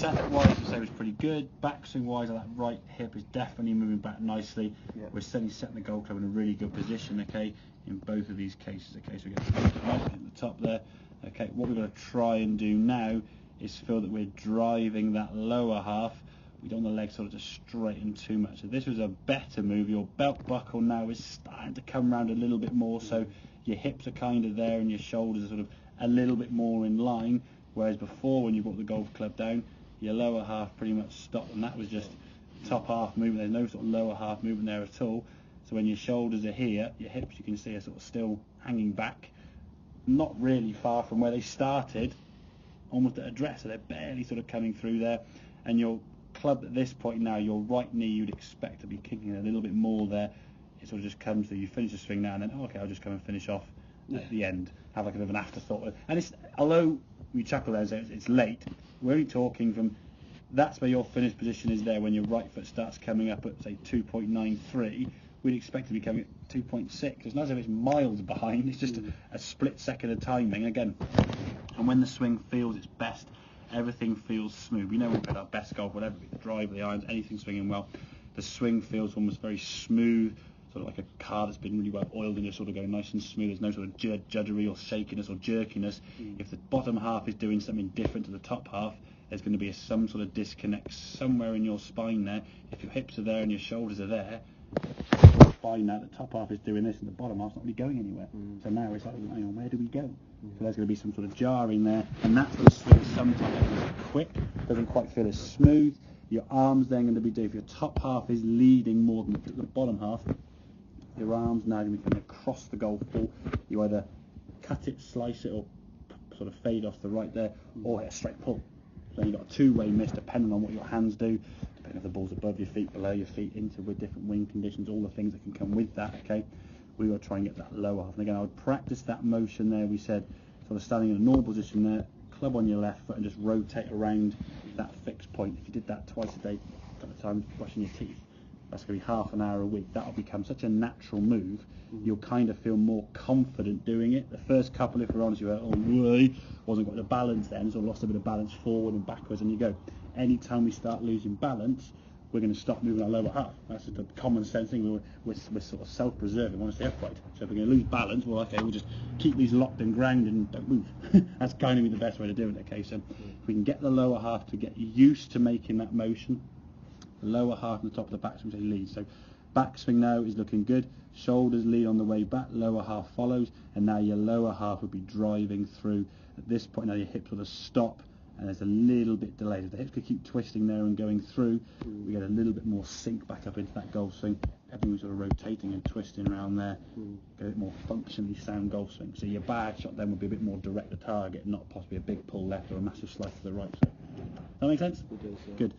setup wise, I say was pretty good. Backswing wise, that right hip is definitely moving back nicely. Yeah. We're certainly setting the golf club in a really good position, okay, in both of these cases, okay. So we get right at the top there, okay. What we're going to try and do now is feel that we're driving that lower half. We don't want the legs sort of just straighten too much. So this was a better move. Your belt buckle now is starting to come around a little bit more, so your hips are kind of there and your shoulders are sort of a little bit more in line, whereas before when you brought the golf club down, your lower half pretty much stopped, and that was just top half movement. There's no sort of lower half movement there at all. So when your shoulders are here, your hips you can see are sort of still hanging back, not really far from where they started, almost at address, so they're barely sort of coming through there. And your club at this point now, your right knee you'd expect to be kicking a little bit more there. It sort of just comes through. You finish the swing now and then, oh, okay, I'll just come and finish off at the end. Have like a bit of an afterthought. And it's, although we chuckle there and say it's late, we're only talking from, that's where your finish position is there when your right foot starts coming up at say 2.93. We'd expect to be coming at 2.6. It's not as if it's miles behind, it's just a split second of timing again. And when the swing feels its best, everything feels smooth. We know we've got our best golf, whatever, the drive, the irons, anything swinging well. The swing feels almost very smooth, sort of like a car that's been really well oiled and just sort of going nice and smooth. There's no sort of juddery or shakiness or jerkiness. If the bottom half is doing something different to the top half, there's going to be some sort of disconnect somewhere in your spine there. If your hips are there and your shoulders are there, spine now, the top half is doing this and the bottom half's not really going anywhere. So now it's like, hang on, where do we go? So there's going to be some sort of jarring there, and that's the swing sometimes is quick, doesn't quite feel as smooth. Your arms then going to be doing, if your top half is leading more than the bottom half, your arms now going to be coming across the golf ball. You either cut it, slice it, or sort of fade off the right there, or hit a straight pull. So you've got a two-way miss depending on what your hands do, depending if the ball's above your feet, below your feet, into with different wind conditions, all the things that can come with that, okay. We got to try and get that lower half. And again, I would practice that motion there. We said sort of standing in a normal position there, club on your left foot and just rotate around that fixed point. If you did that twice a day, a couple of times brushing your teeth, that's going to be half an hour a week. That'll become such a natural move. You'll kind of feel more confident doing it. The first couple, if we're honest, you went, oh, way, wasn't got the balance then, so lost a bit of balance forward and backwards, and you go. Anytime we start losing balance, we're going to stop moving our lower half. That's just a common sense thing. We're sort of self-preserving, we want to stay upright. So if we're going to lose balance, well, okay, we'll just keep these locked and grounded and don't move. That's kind of the best way to do it, okay? So if we can get the lower half to get used to making that motion, the lower half and the top of the backswing lead. So backswing now is looking good. Shoulders lead on the way back, lower half follows, and now your lower half will be driving through. At this point now your hips will just stop, and there's a little bit delayed. If the hips could keep twisting there and going through, we get a little bit more sink back up into that golf swing. Everything's sort of rotating and twisting around there. Get a bit more functionally sound golf swing. So your bad shot then would be a bit more direct to target, not possibly a big pull left or a massive slice to the right. So, does that make sense? It does, yeah. Good.